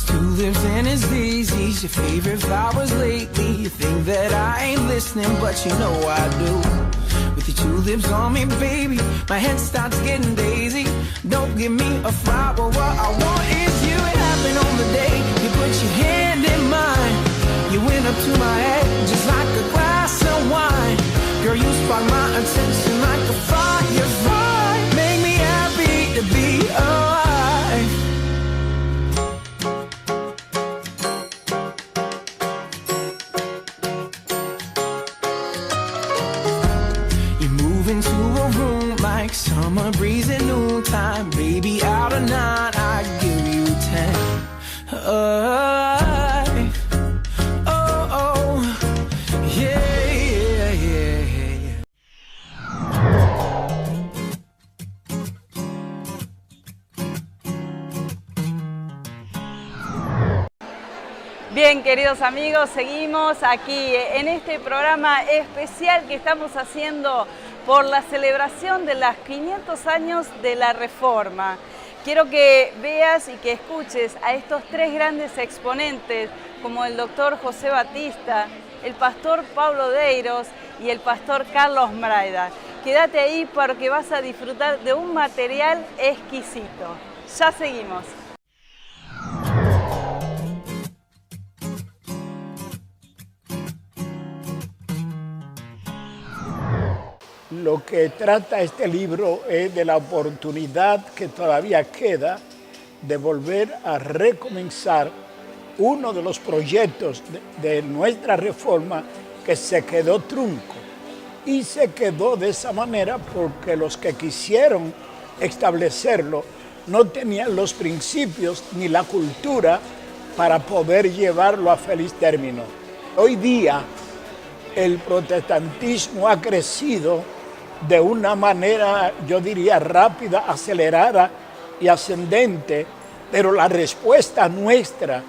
Tulips and his daisies, your favorite flowers lately. You think that I ain't listening, but you know I do. With your tulips on me, baby, my head starts getting daisy. Don't give me a flower, what I want is you. It happened on the day you put your hand in mine. You went up to my head just like a glass of wine. Girl, you sparked my attention like a firefly. Make me happy to be alive. Summer breeze at noontime, baby, out of 9, I give you 10. Yeah. Bien, queridos amigos, seguimos aquí en este programa especial que estamos haciendo por la celebración de los 500 años de la Reforma. Quiero que veas y que escuches a estos tres grandes exponentes, como el doctor José Batista, el pastor Pablo Deiros y el pastor Carlos Mraida. Quédate ahí porque vas a disfrutar de un material exquisito. Ya seguimos. Lo que trata este libro es de la oportunidad que todavía queda de volver a recomenzar uno de los proyectos de nuestra reforma que se quedó trunco. Y se quedó de esa manera porque los que quisieron establecerlo no tenían los principios ni la cultura para poder llevarlo a feliz término. Hoy día el protestantismo ha crecido de una manera, yo diría, rápida, acelerada y ascendente, pero la respuesta nuestra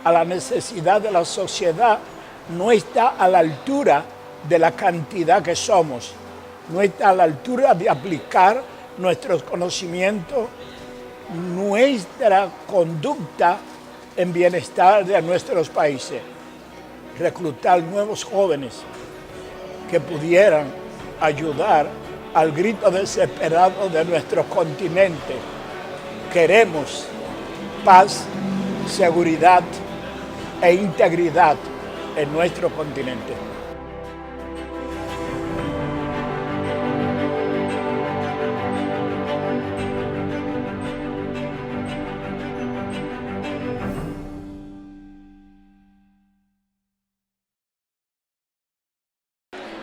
a la necesidad de la sociedad no está a la altura de la cantidad que somos, no está a la altura de aplicar nuestros conocimientos, nuestra conducta en bienestar de nuestros países, reclutar nuevos jóvenes que pudieran ayudar al grito desesperado de nuestro continente. Queremos paz, seguridad e integridad en nuestro continente.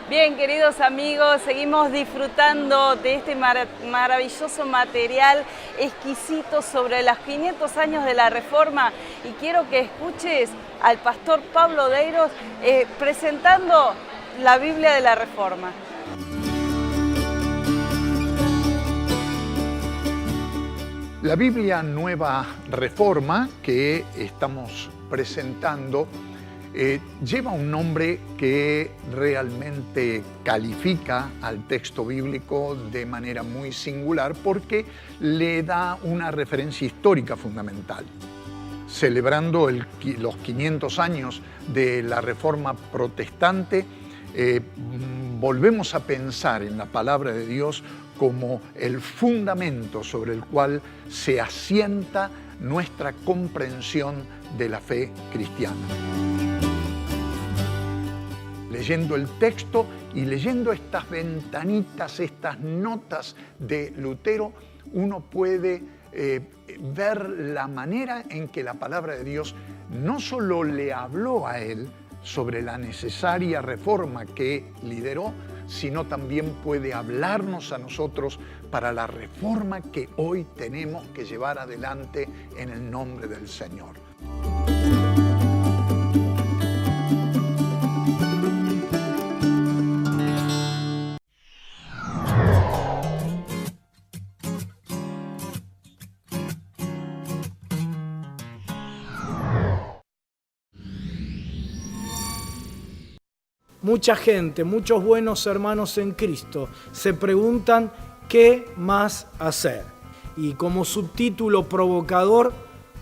Bien, queridos amigos, seguimos disfrutando de este maravilloso material exquisito sobre los 500 años de la Reforma y quiero que escuches al pastor Pablo Deiros presentando la Biblia de la Reforma. La Biblia Nueva Reforma que estamos presentando lleva un nombre que realmente califica al texto bíblico de manera muy singular porque le da una referencia histórica fundamental. Celebrando los 500 años de la Reforma Protestante, volvemos a pensar en la palabra de Dios como el fundamento sobre el cual se asienta nuestra comprensión de la fe cristiana. Leyendo el texto y leyendo estas ventanitas, estas notas de Lutero, uno puede ver la manera en que la palabra de Dios no solo le habló a él sobre la necesaria reforma que lideró, sino también puede hablarnos a nosotros para la reforma que hoy tenemos que llevar adelante en el nombre del Señor. mucha gente, muchos buenos hermanos en Cristo se preguntan ¿qué más hacer? Y como subtítulo provocador,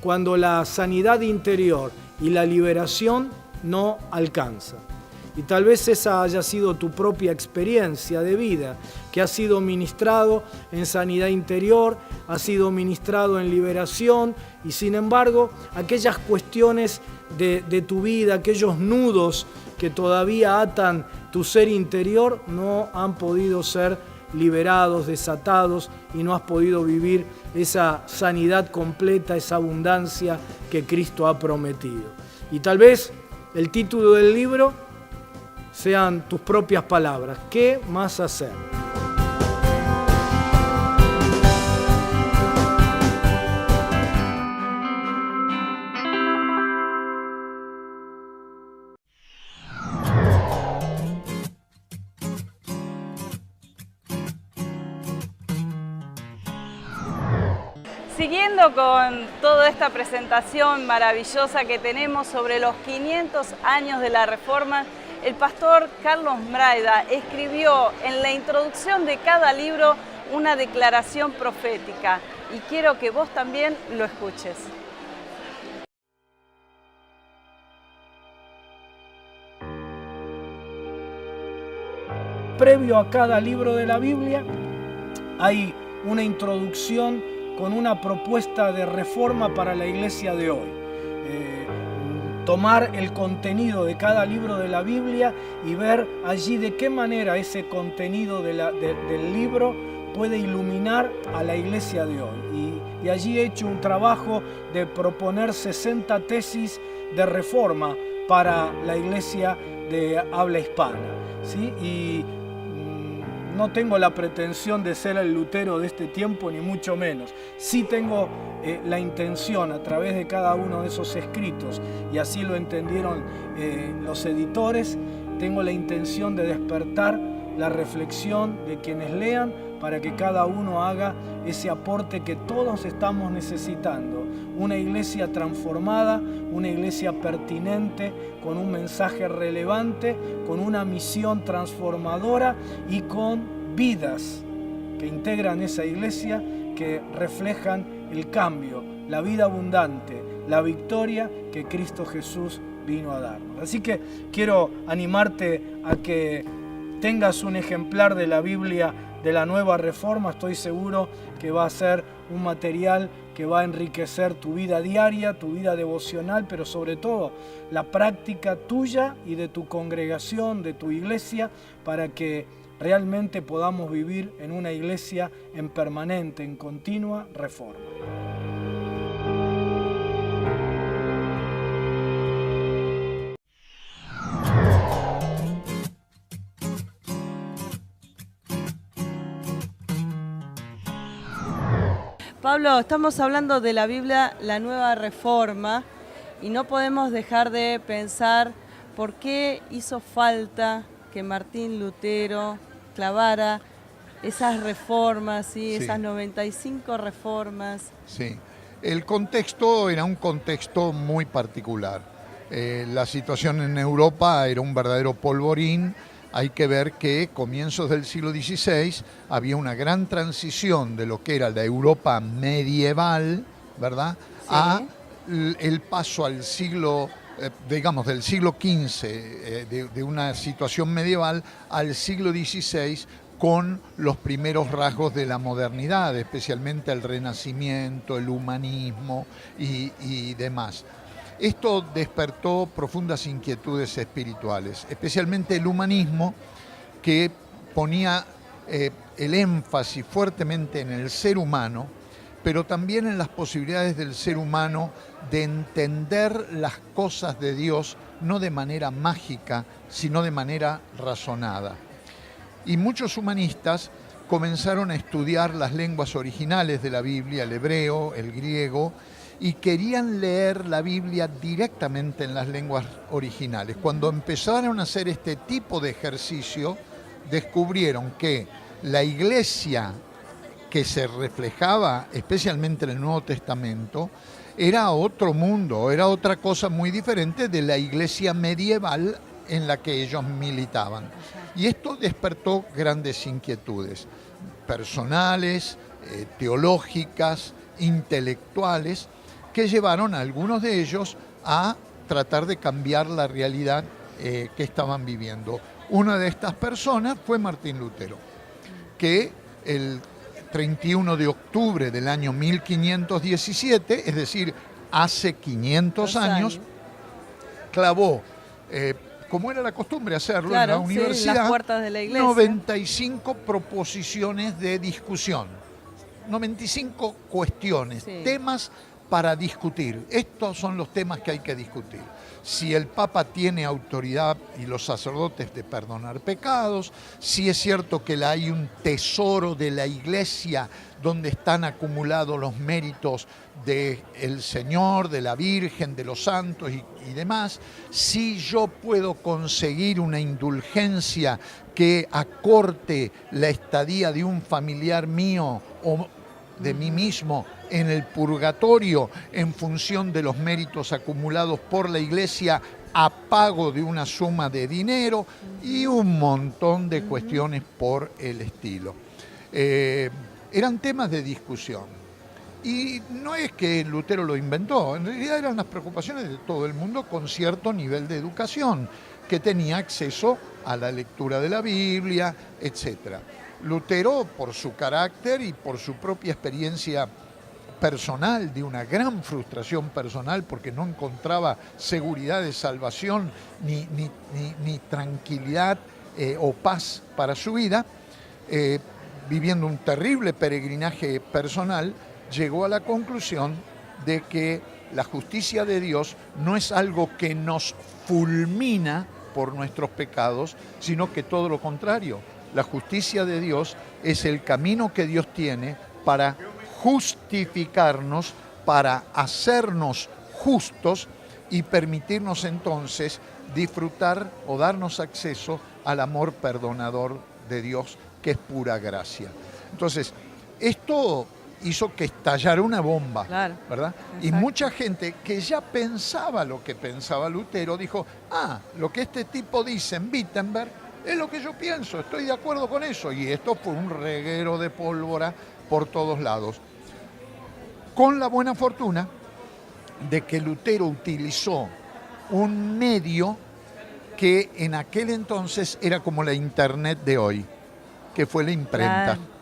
cuando la sanidad interior y la liberación no alcanza. Y tal vez esa haya sido tu propia experiencia de vida, que ha sido ministrado en sanidad interior, ha sido ministrado en liberación, y sin embargo, aquellas cuestiones de tu vida, aquellos nudos que todavía atan tu ser interior, no han podido ser liberados, desatados, y no has podido vivir esa sanidad completa, esa abundancia que Cristo ha prometido. Y tal vez el título del libro sean tus propias palabras. ¿Qué más hacer? Siguiendo con toda esta presentación maravillosa que tenemos sobre los 500 años de la Reforma, el pastor Carlos Mbraida escribió en la introducción de cada libro una declaración profética, y quiero que vos también lo escuches. Previo a cada libro de la Biblia hay una introducción con una propuesta de reforma para la iglesia de hoy. Tomar el contenido de cada libro de la Biblia y ver allí de qué manera ese contenido del libro puede iluminar a la iglesia de hoy. Y allí he hecho un trabajo de proponer 60 tesis de reforma para la iglesia de habla hispana, ¿sí? Y no tengo la pretensión de ser el Lutero de este tiempo, ni mucho menos. Sí tengo la intención, a través de cada uno de esos escritos, y así lo entendieron los editores, tengo la intención de despertar la reflexión de quienes lean, para que cada uno haga ese aporte que todos estamos necesitando. Una iglesia transformada, una iglesia pertinente, con un mensaje relevante, con una misión transformadora y con vidas que integran esa iglesia, que reflejan el cambio, la vida abundante, la victoria que Cristo Jesús vino a darnos. Así que quiero animarte a que tengas un ejemplar de la Biblia de la Nueva Reforma. Estoy seguro que va a ser un material que va a enriquecer tu vida diaria, tu vida devocional, pero sobre todo la práctica tuya y de tu congregación, de tu iglesia, para que realmente podamos vivir en una iglesia en permanente, en continua reforma. Pablo, estamos hablando de la Biblia, la Nueva Reforma, y no podemos dejar de pensar por qué hizo falta que Martín Lutero clavara esas reformas, ¿sí? Esas 95 reformas. Sí, el contexto era un contexto muy particular. La situación en Europa era un verdadero polvorín. Hay que ver que comienzos del siglo XVI había una gran transición de lo que era la Europa medieval, ¿verdad? Sí. A el paso al siglo, digamos, del siglo XV, de una situación medieval al siglo XVI, con los primeros rasgos de la modernidad, especialmente el Renacimiento, el humanismo y demás. Esto despertó profundas inquietudes espirituales, especialmente el humanismo, que ponía el énfasis fuertemente en el ser humano, pero también en las posibilidades del ser humano de entender las cosas de Dios, no de manera mágica, sino de manera razonada. Y muchos humanistas comenzaron a estudiar las lenguas originales de la Biblia, el hebreo, el griego, y querían leer la Biblia directamente en las lenguas originales. Cuando empezaron a hacer este tipo de ejercicio, descubrieron que la iglesia que se reflejaba especialmente en el Nuevo Testamento era otro mundo, era otra cosa muy diferente de la iglesia medieval en la que ellos militaban. Y esto despertó grandes inquietudes personales, teológicas, intelectuales, que llevaron a algunos de ellos a tratar de cambiar la realidad que estaban viviendo. Una de estas personas fue Martín Lutero, que el 31 de octubre del año 1517, es decir, hace 500 años, clavó, como era la costumbre hacerlo, claro, en la universidad, las puertas de la iglesia, 95 proposiciones de discusión, 95 cuestiones, temas para discutir. Estos son los temas que hay que discutir. Si el Papa tiene autoridad y los sacerdotes de perdonar pecados, si es cierto que hay un tesoro de la Iglesia donde están acumulados los méritos del Señor, de la Virgen, de los santos y demás, si yo puedo conseguir una indulgencia que acorte la estadía de un familiar mío o de mí mismo en el purgatorio en función de los méritos acumulados por la Iglesia a pago de una suma de dinero y un montón de cuestiones por el estilo. Eran temas de discusión. Y no es que Lutero lo inventó, en realidad eran las preocupaciones de todo el mundo con cierto nivel de educación, que tenía acceso a la lectura de la Biblia, etc. Lutero, por su carácter y por su propia experiencia personal, de una gran frustración personal porque no encontraba seguridad de salvación ni tranquilidad o paz para su vida, viviendo un terrible peregrinaje personal, llegó a la conclusión de que la justicia de Dios no es algo que nos fulmina por nuestros pecados, sino que todo lo contrario. La justicia de Dios es el camino que Dios tiene para justificarnos, para hacernos justos y permitirnos entonces disfrutar o darnos acceso al amor perdonador de Dios, que es pura gracia. Entonces, esto hizo que estallara una bomba, claro, ¿verdad? exacto. Y mucha gente que ya pensaba lo que pensaba Lutero dijo, lo que este tipo dice en Wittenberg es lo que yo pienso, estoy de acuerdo con eso. Y esto fue un reguero de pólvora por todos lados. Con la buena fortuna de que Lutero utilizó un medio que en aquel entonces era como la internet de hoy, que fue la imprenta. Claro.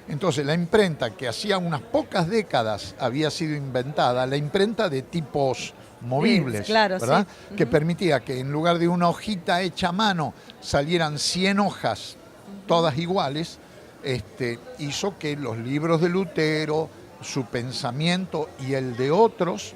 Entonces, la imprenta, que hacía unas pocas décadas había sido inventada, la imprenta de tipos movibles, claro, ¿verdad? Sí. Que permitía que en lugar de una hojita hecha a mano salieran 100 hojas, todas iguales, hizo que los libros de Lutero, su pensamiento y el de otros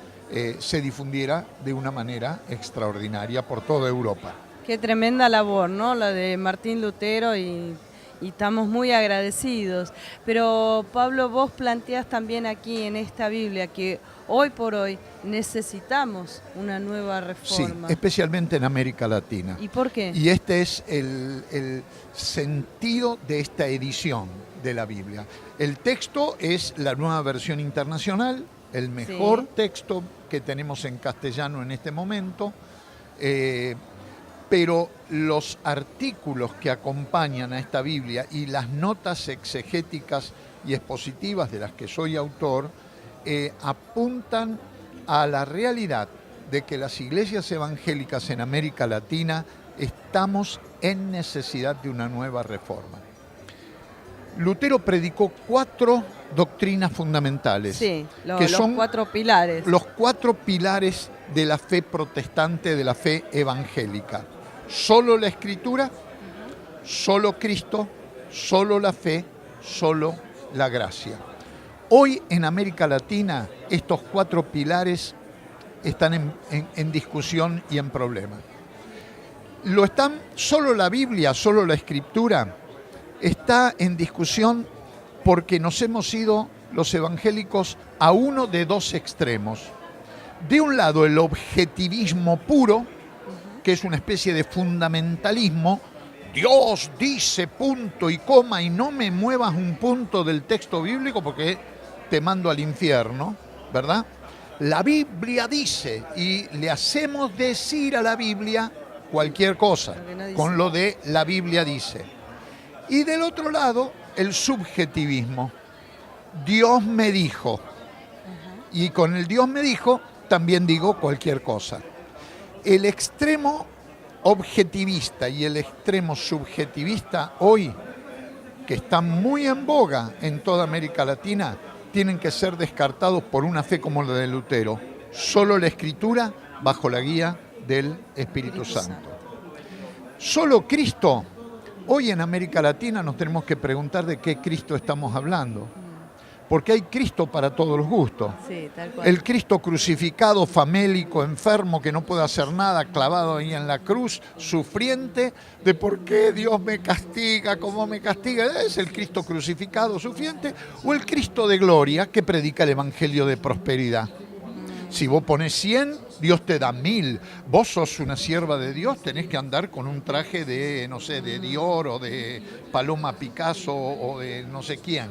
se difundiera de una manera extraordinaria por toda Europa. Qué tremenda labor, ¿no? La de Martín Lutero y estamos muy agradecidos. Pero Pablo, vos planteás también aquí en esta Biblia que hoy por hoy necesitamos una nueva reforma. Sí, especialmente en América Latina. ¿Y por qué? Y este es el sentido de esta edición de la Biblia. El texto es la nueva versión internacional, el mejor texto que tenemos en castellano en este momento, pero los artículos que acompañan a esta Biblia y las notas exegéticas y expositivas de las que soy autor apuntan a la realidad de que las iglesias evangélicas en América Latina estamos en necesidad de una nueva reforma. Lutero predicó 4 doctrinas fundamentales, que son los 4 pilares. Los 4 pilares de la fe protestante, de la fe evangélica. Solo la Escritura, solo Cristo, solo la fe, solo la gracia. Hoy en América Latina estos 4 pilares están en discusión y en problema. Lo están solo la Biblia, solo la Escritura, está en discusión porque nos hemos ido los evangélicos a uno de 2 extremos. De un lado el objetivismo puro, que es una especie de fundamentalismo. Dios dice punto y coma y no me muevas un punto del texto bíblico porque te mando al infierno, ¿verdad? La Biblia dice y le hacemos decir a la Biblia cualquier cosa, Lo que no dice. con lo de la Biblia dice. Y del otro lado, el subjetivismo. Dios me dijo. Y con el Dios me dijo, también digo cualquier cosa. El extremo objetivista y el extremo subjetivista hoy, que están muy en boga en toda América Latina, tienen que ser descartados por una fe como la de Lutero. Solo la Escritura bajo la guía del Espíritu Santo. Solo Cristo. Hoy en América Latina nos tenemos que preguntar de qué Cristo estamos hablando. Porque hay Cristo para todos los gustos. Sí, tal cual. El Cristo crucificado, famélico, enfermo, que no puede hacer nada, clavado ahí en la cruz, sufriente, de por qué Dios me castiga, cómo me castiga. ¿Es el Cristo crucificado, sufriente? ¿O el Cristo de gloria que predica el Evangelio de prosperidad? Si vos pones 100, Dios te da 1000. Vos sos una sierva de Dios, tenés que andar con un traje de, no sé, de Dior o de Paloma Picasso o de no sé quién.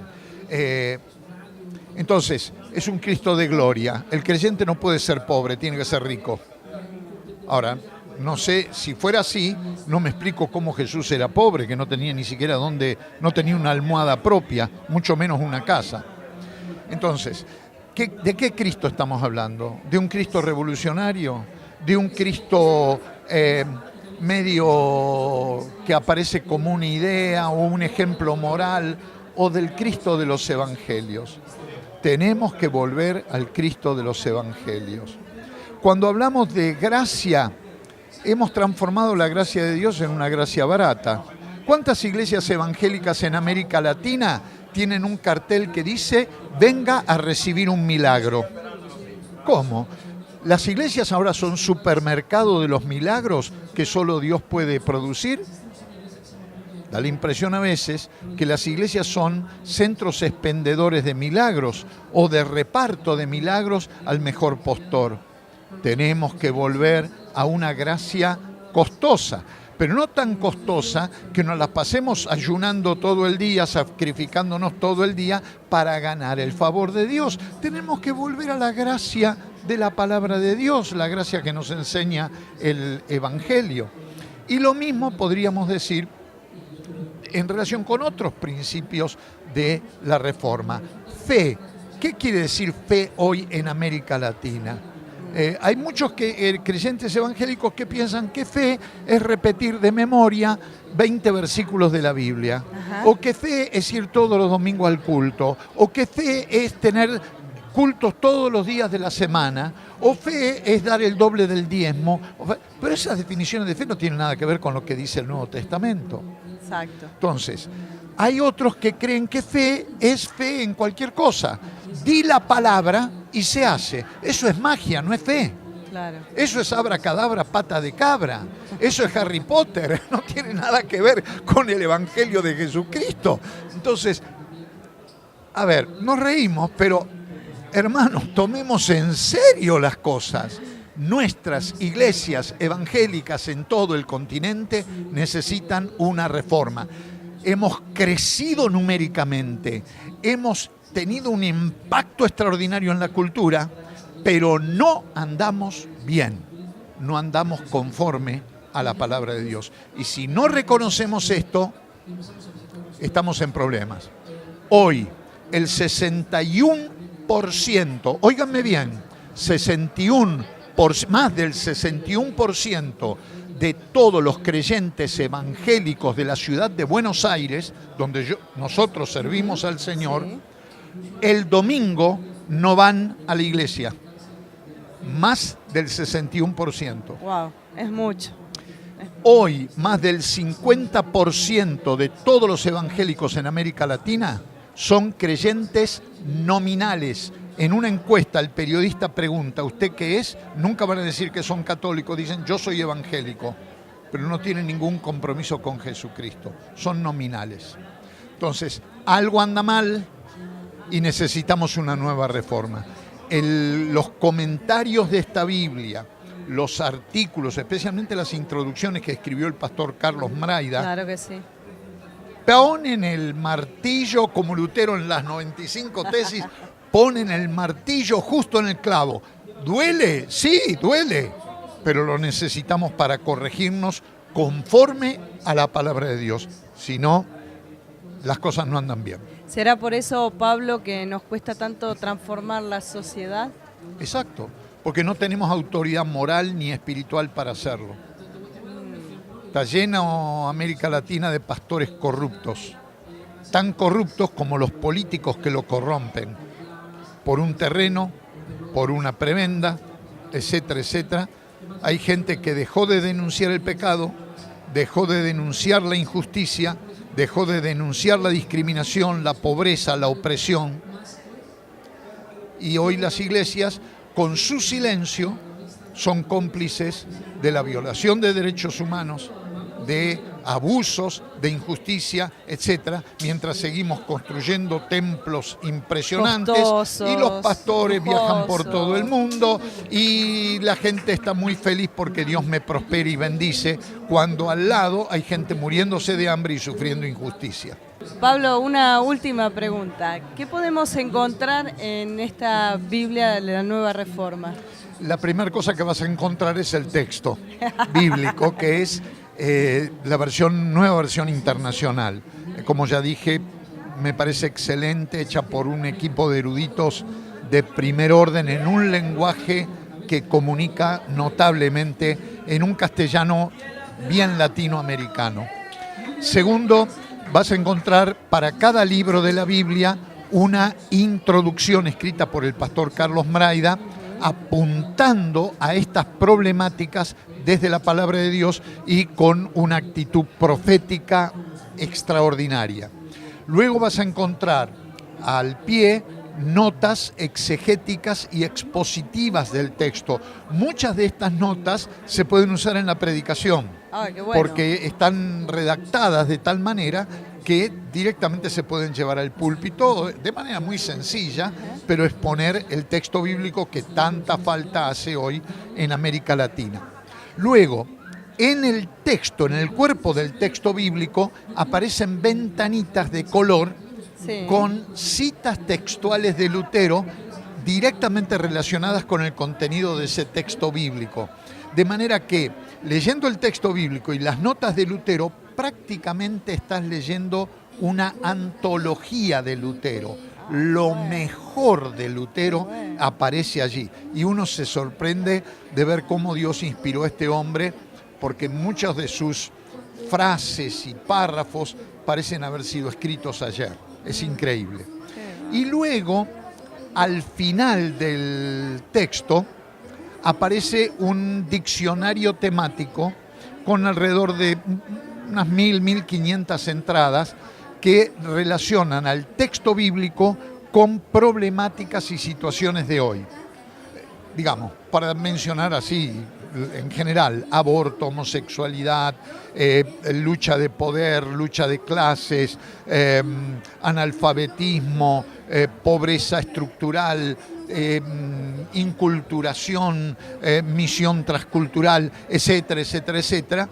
Entonces, es un Cristo de gloria. El creyente no puede ser pobre, tiene que ser rico. Ahora, no sé, si fuera así, no me explico cómo Jesús era pobre, que no tenía ni siquiera no tenía una almohada propia, mucho menos una casa. Entonces, ¿de qué Cristo estamos hablando? ¿De un Cristo revolucionario? ¿De un Cristo medio que aparece como una idea o un ejemplo moral? ¿O del Cristo de los Evangelios? Tenemos que volver al Cristo de los Evangelios. Cuando hablamos de gracia, hemos transformado la gracia de Dios en una gracia barata. ¿Cuántas iglesias evangélicas en América Latina tienen un cartel que dice venga a recibir un milagro? ¿Cómo? ¿Las iglesias ahora son supermercado de los milagros que solo Dios puede producir? Da la impresión a veces que las iglesias son centros expendedores de milagros o de reparto de milagros al mejor postor. Tenemos que volver a una gracia costosa, pero no tan costosa que nos las pasemos ayunando todo el día, sacrificándonos todo el día para ganar el favor de Dios. Tenemos que volver a la gracia de la palabra de Dios, la gracia que nos enseña el Evangelio. Y lo mismo podríamos decir en relación con otros principios de la Reforma. Fe. ¿Qué quiere decir fe hoy en América Latina? Hay muchos creyentes evangélicos que piensan que fe es repetir de memoria 20 versículos de la Biblia. Ajá. O que fe es ir todos los domingos al culto, o que fe es tener cultos todos los días de la semana, o fe es dar el doble del diezmo. Pero esas definiciones de fe no tienen nada que ver con lo que dice el Nuevo Testamento. Exacto. Entonces, hay otros que creen que fe es fe en cualquier cosa. Di la palabra y se hace. Eso es magia, no es fe. Claro. Eso es abracadabra, pata de cabra. Eso es Harry Potter. No tiene nada que ver con el Evangelio de Jesucristo. Entonces, a ver, nos reímos, pero hermanos, tomemos en serio las cosas. Nuestras iglesias evangélicas en todo el continente necesitan una reforma. Hemos crecido numéricamente, hemos tenido un impacto extraordinario en la cultura, pero no andamos bien, no andamos conforme a la palabra de Dios. Y si no reconocemos esto, estamos en problemas. Hoy, el 61%, óiganme bien, más del 61% de todos los creyentes evangélicos de la ciudad de Buenos Aires, donde nosotros servimos al Señor, sí, el domingo no van a la iglesia. Más del 61%. Wow, es mucho. Hoy, más del 50% de todos los evangélicos en América Latina son creyentes nominales. En una encuesta el periodista pregunta, ¿usted qué es? Nunca van a decir que son católicos, dicen yo soy evangélico, pero no tienen ningún compromiso con Jesucristo, son nominales. Entonces, algo anda mal y necesitamos una nueva reforma. Los comentarios de esta Biblia, los artículos, especialmente las introducciones que escribió el pastor Carlos Mraida, claro que sí, ponen el martillo, como Lutero en las 95 tesis, ponen el martillo justo en el clavo. ¿Duele? Sí, duele. pero lo necesitamos para corregirnos conforme a la palabra de Dios. Si no, las cosas no andan bien. ¿Será por eso, Pablo, que nos cuesta tanto transformar la sociedad? Exacto, porque no tenemos autoridad moral ni espiritual para hacerlo. Está llena América Latina de pastores corruptos, tan corruptos como los políticos que lo corrompen, por un terreno, por una prebenda, etcétera, etcétera. Hay gente que dejó de denunciar el pecado, dejó de denunciar la injusticia, dejó de denunciar la discriminación, la pobreza, la opresión. Y hoy las iglesias, con su silencio, son cómplices de la violación de derechos humanos, de abusos, de injusticia, etcétera, mientras seguimos construyendo templos impresionantes costosos, y los pastores lujosos. viajan por todo el mundo y la gente está muy feliz porque Dios me prospera y bendice, cuando al lado hay gente muriéndose de hambre y sufriendo injusticia. Pablo, una última pregunta. ¿Qué podemos encontrar en esta Biblia de la Nueva Reforma? La primera cosa que vas a encontrar es el texto bíblico, que es la nueva versión internacional. Como ya dije, me parece excelente, hecha por un equipo de eruditos de primer orden en un lenguaje que comunica notablemente en un castellano bien latinoamericano. Segundo, vas a encontrar para cada libro de la Biblia una introducción escrita por el pastor Carlos Mraida, apuntando a estas problemáticas desde la palabra de Dios y con una actitud profética extraordinaria. Luego vas a encontrar al pie notas exegéticas y expositivas del texto. Muchas de estas notas se pueden usar en la predicación, Qué bueno. porque están redactadas de tal manera que directamente se pueden llevar al púlpito de manera muy sencilla, pero exponer el texto bíblico que tanta falta hace hoy en América Latina. Luego, en el texto, en el cuerpo del texto bíblico, aparecen ventanitas de color Sí. con citas textuales de Lutero directamente relacionadas con el contenido de ese texto bíblico. De manera que, leyendo el texto bíblico y las notas de Lutero, prácticamente estás leyendo una antología de Lutero. Lo mejor de Lutero aparece allí. Y uno se sorprende de ver cómo Dios inspiró a este hombre, porque muchas de sus frases y párrafos parecen haber sido escritos ayer. Es increíble. Y luego, al final del texto, aparece un diccionario temático con alrededor de unas 1.500 entradas que relacionan al texto bíblico con problemáticas y situaciones de hoy. Digamos, para mencionar así, en general, aborto, homosexualidad, lucha de poder, lucha de clases, analfabetismo, pobreza estructural, inculturación, misión transcultural, etcétera, etcétera, etcétera,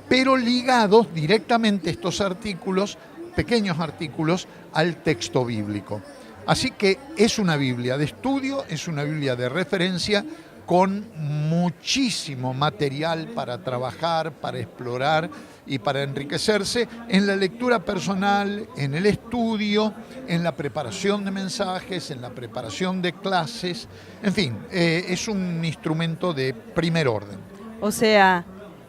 pero ligados directamente estos artículos, pequeños artículos, al texto bíblico. Así que es una Biblia de estudio, es una Biblia de referencia, con muchísimo material para trabajar, para explorar y para enriquecerse en la lectura personal, en el estudio, en la preparación de mensajes, en la preparación de clases. En fin, es un instrumento de primer orden. O sea,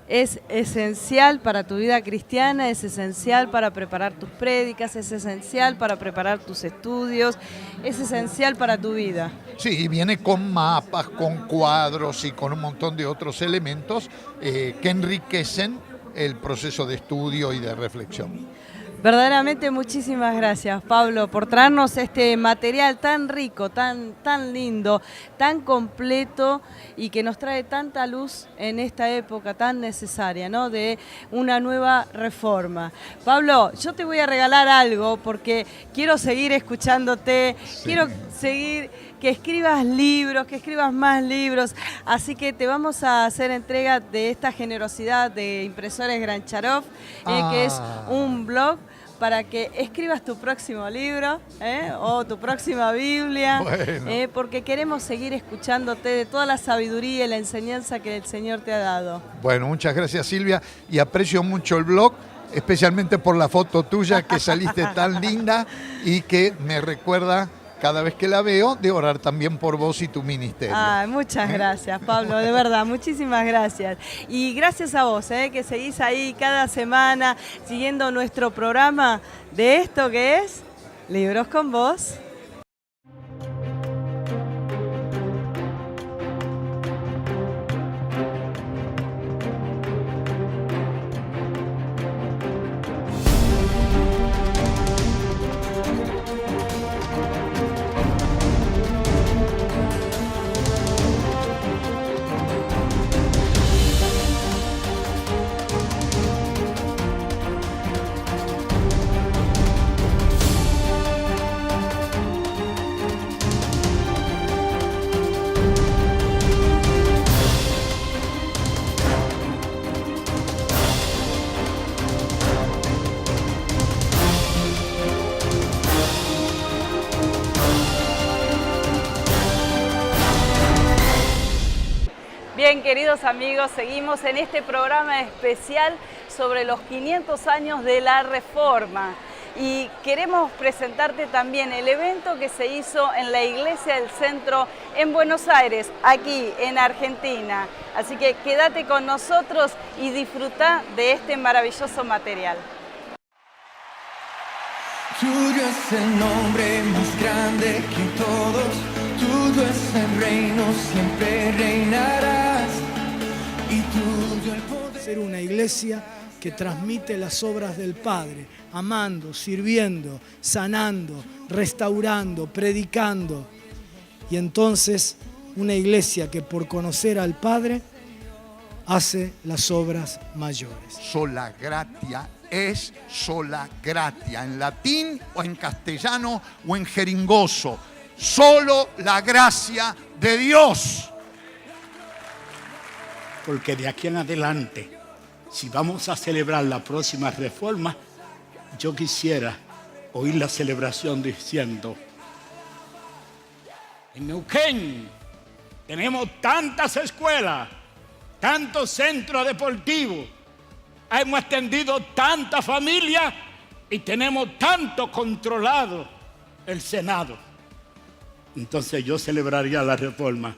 es esencial para tu vida cristiana, es esencial para preparar tus prédicas, es esencial para preparar tus estudios, es esencial para tu vida. Sí, y viene con mapas, con cuadros y con un montón de otros elementos que enriquecen el proceso de estudio y de reflexión. Verdaderamente muchísimas gracias, Pablo, por traernos este material tan rico, tan lindo, tan completo y que nos trae tanta luz en esta época tan necesaria, ¿no? De una nueva reforma. Pablo, yo te voy a regalar algo porque quiero seguir escuchándote, quiero seguir que escribas libros, que escribas más libros, así que te vamos a hacer entrega de esta generosidad de Impresores Grancharov, que es un blog para que escribas tu próximo libro o tu próxima Biblia, Bueno. porque queremos seguir escuchándote de toda la sabiduría y la enseñanza que el Señor te ha dado. Bueno, muchas gracias, Silvia, y aprecio mucho el blog, especialmente por la foto tuya que saliste tan linda y que me recuerda cada vez que la veo de orar también por vos y tu ministerio. Muchas gracias, Pablo, de verdad, muchísimas gracias. Y gracias a vos, que seguís ahí cada semana siguiendo nuestro programa de esto que es Libros con Vos. Bien, queridos amigos, seguimos en este programa especial sobre los 500 años de la Reforma. Y queremos presentarte también el evento que se hizo en la Iglesia del Centro en Buenos Aires, aquí en Argentina. Así que quédate con nosotros y disfruta de este maravilloso material. Tuyo es el nombre más grande que todos, tuyo es el reino, siempre reinarás, y tuyo el poder. Ser una iglesia que transmite las obras del Padre, amando, sirviendo, sanando, restaurando, predicando. Y entonces una iglesia que por conocer al Padre hace las obras mayores. Sola gratia es sola gratia, en latín o en castellano o en jeringoso. Solo la gracia de Dios. Porque de aquí en adelante, si vamos a celebrar la próxima reforma, yo quisiera oír la celebración diciendo: en Neuquén tenemos tantas escuelas, tantos centros deportivos, hemos atendido tantas familias y tenemos tanto controlado el Senado. Entonces yo celebraría la reforma.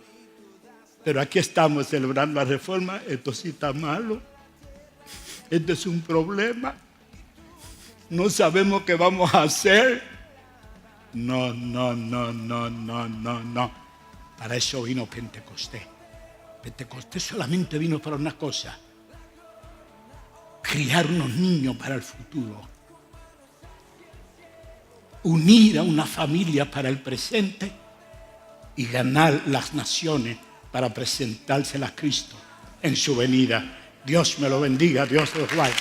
Pero aquí estamos celebrando la reforma. Esto sí está malo. Esto es un problema. No sabemos qué vamos a hacer. No. Para eso vino Pentecostés. Pentecostés solamente vino para una cosa: criar unos niños para el futuro. Unir a una familia para el presente y ganar las naciones para presentárselas a Cristo en su venida. Dios me lo bendiga, Dios los guarde.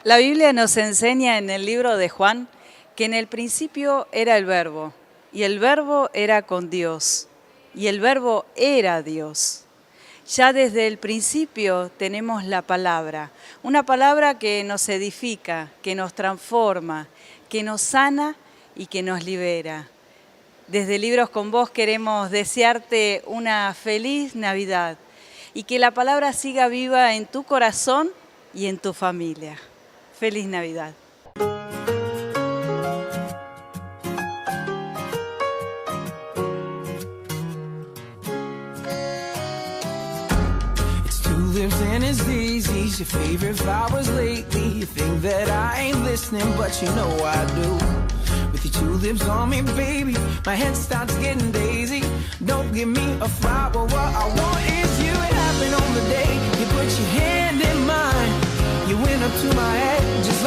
La Biblia nos enseña en el libro de Juan que en el principio era el Verbo, y el Verbo era con Dios, y el Verbo era Dios. Ya desde el principio tenemos la palabra, una palabra que nos edifica, que nos transforma, que nos sana y que nos libera. Desde Libros con Vos queremos desearte una feliz Navidad y que la palabra siga viva en tu corazón y en tu familia. Feliz Navidad. And it's these your favorite flowers lately. You think that I ain't listening, but you know I do. With your two lips on me, baby, my head starts getting daisy. Don't give me a flower, what I want is you. It happened on the day you put your hand in mine. You went up to my head, just